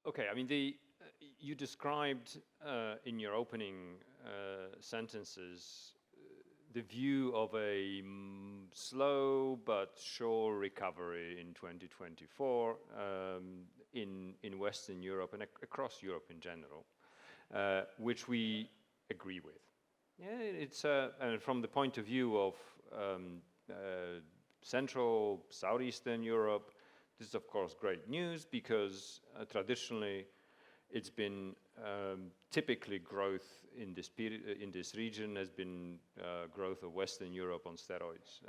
Okay, I mean, you described in your opening sentences the view of a slow but sure recovery in 2024 in Western Europe and across Europe in general, which we agree with. Yeah, it's and from the point of view of Central, Southeastern Europe, this is of course great news because traditionally it's been typically growth in this period, in this region has been growth of Western Europe on steroids,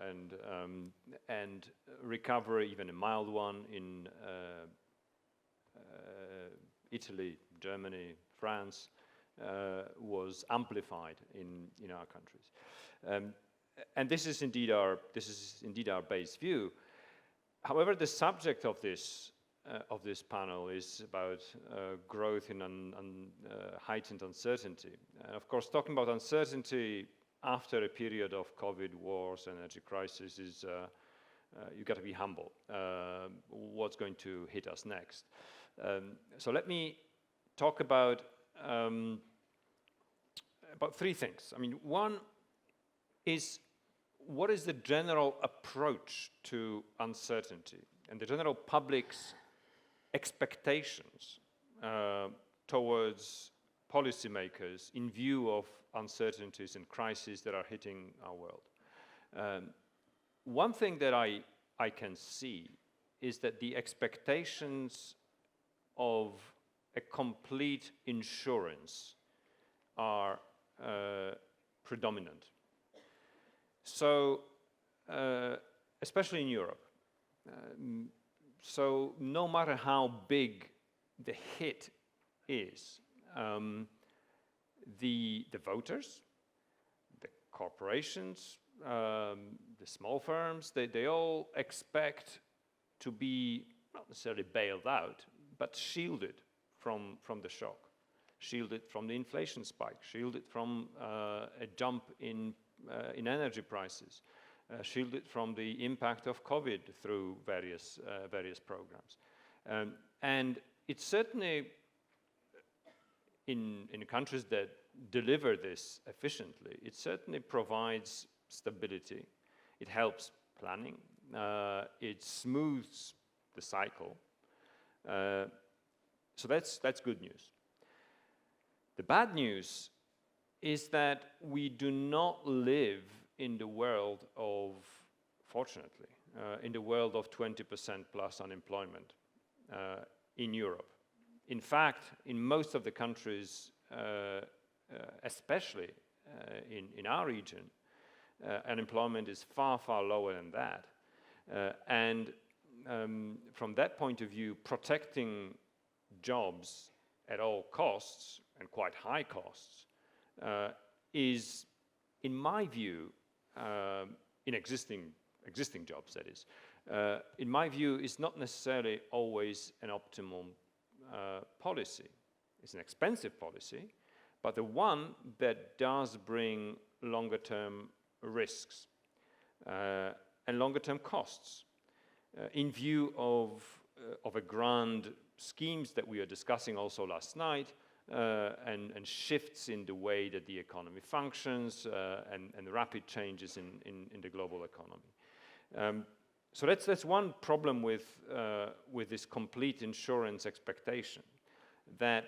and recovery, even a mild one, in Italy, Germany, France, was amplified in our countries, and this is indeed our base view. However, the subject of this panel is about growth in heightened uncertainty. And of course, talking about uncertainty after a period of COVID, wars, energy crisis is, you got to be humble. What's going to hit us next? So let me talk about three things. I mean, one is, what is the general approach to uncertainty and the general public's expectations towards policymakers in view of uncertainties and crises that are hitting our world? One thing that I can see is that the expectations of a complete insurance are predominant. So, especially in Europe, so no matter how big the hit is, the voters, the corporations, the small firms, they all expect to be not necessarily bailed out, but shielded from the shock, shielded from the inflation spike, shielded from a jump in energy prices, shielded from the impact of COVID through various programs. And it's certainly in countries that deliver this efficiently, it certainly provides stability, it helps planning, it smooths the cycle. So that's good news. The bad news is that we do not live in the world of, fortunately, in the world of 20% plus unemployment in Europe. In fact, in most of the countries, especially in our region, unemployment is far, far lower than that. And from that point of view, protecting jobs at all costs, and quite high costs, is, in my view, in existing jobs, that is, in my view, is not necessarily always an optimum policy. It's an expensive policy, but the one that does bring longer-term risks and longer-term costs in view of a grand schemes that we were discussing also last night, and shifts in the way that the economy functions, and rapid changes in the global economy. So that's one problem with this complete insurance expectation, that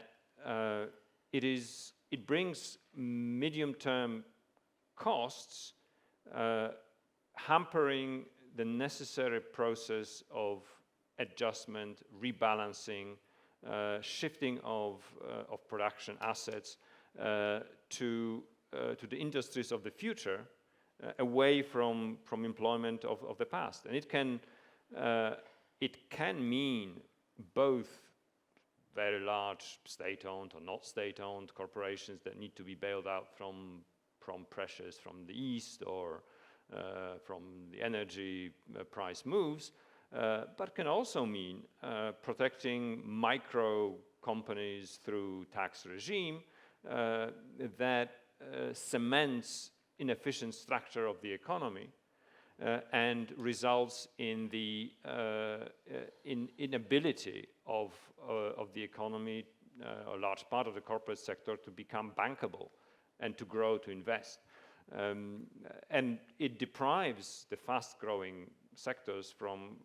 it brings medium-term costs, hampering the necessary process of adjustment, rebalancing, shifting of production assets to the industries of the future, away from employment of the past. And it can mean both very large state-owned or not state-owned corporations that need to be bailed out from pressures from the East or from the energy price moves, but can also mean protecting micro companies through tax regime that cements inefficient structure of the economy and results in the inability of the economy, a large part of the corporate sector, to become bankable and to grow, to invest. And it deprives the fast-growing sectors from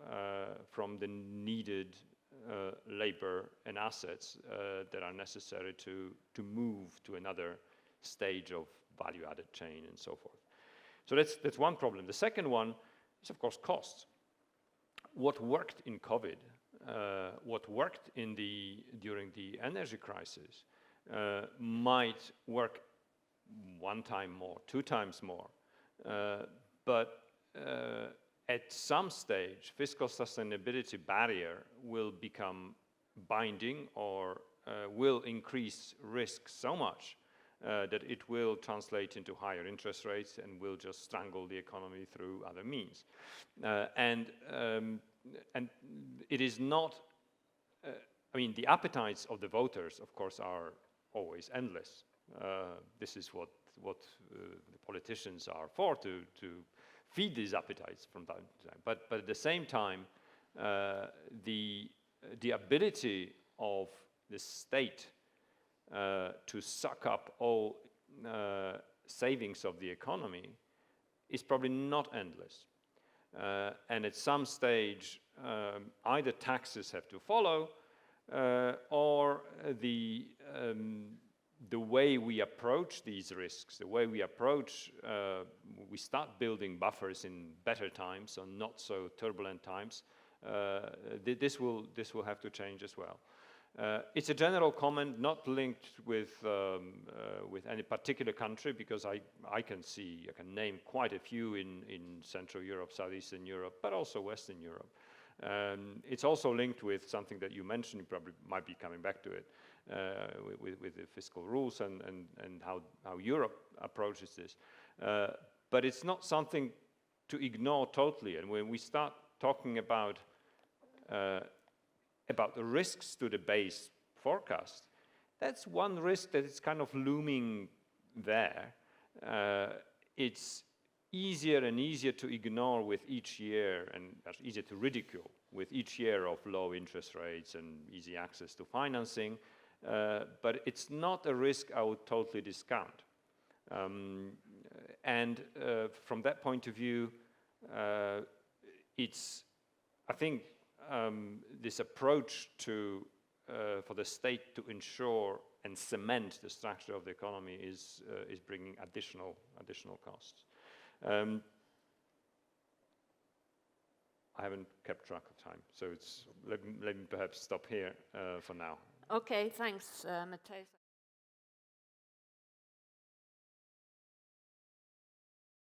the needed labor and assets that are necessary to move to another stage of value-added chain and so forth. So that's one problem. The second one is, of course, costs. What worked in COVID, what worked during the energy crisis, might work one time more, two times more, but at some stage, fiscal sustainability barrier will become binding or will increase risk so much that it will translate into higher interest rates and will just strangle the economy through other means. And it is not, I mean, the appetites of the voters, of course, are always endless. This is what the politicians are for, to feed these appetites from time to time. But at the same time, the ability of the state to suck up all savings of the economy is probably not endless. And at some stage, either taxes have to follow, or the way we approach these risks, the way we approach, we start building buffers in better times or not so turbulent times, this will have to change as well. It's a general comment, not linked with any particular country, because I can name quite a few in Central Europe, Southeastern Europe, but also Western Europe. It's also linked with something that you mentioned, you probably might be coming back to it, with the fiscal rules and how Europe approaches this. But it's not something to ignore totally. And when we start talking about the risks to the base forecast, that's one risk that is kind of looming there. It's easier and easier to ignore with each year, and easier to ridicule with each year of low interest rates and easy access to financing, but it's not a risk I would totally discount. And from that point of view, it's, I think, this approach for the state to ensure and cement the structure of the economy is bringing additional costs. I haven't kept track of time, so let me perhaps stop here for now. Okay, thanks, Mateusz.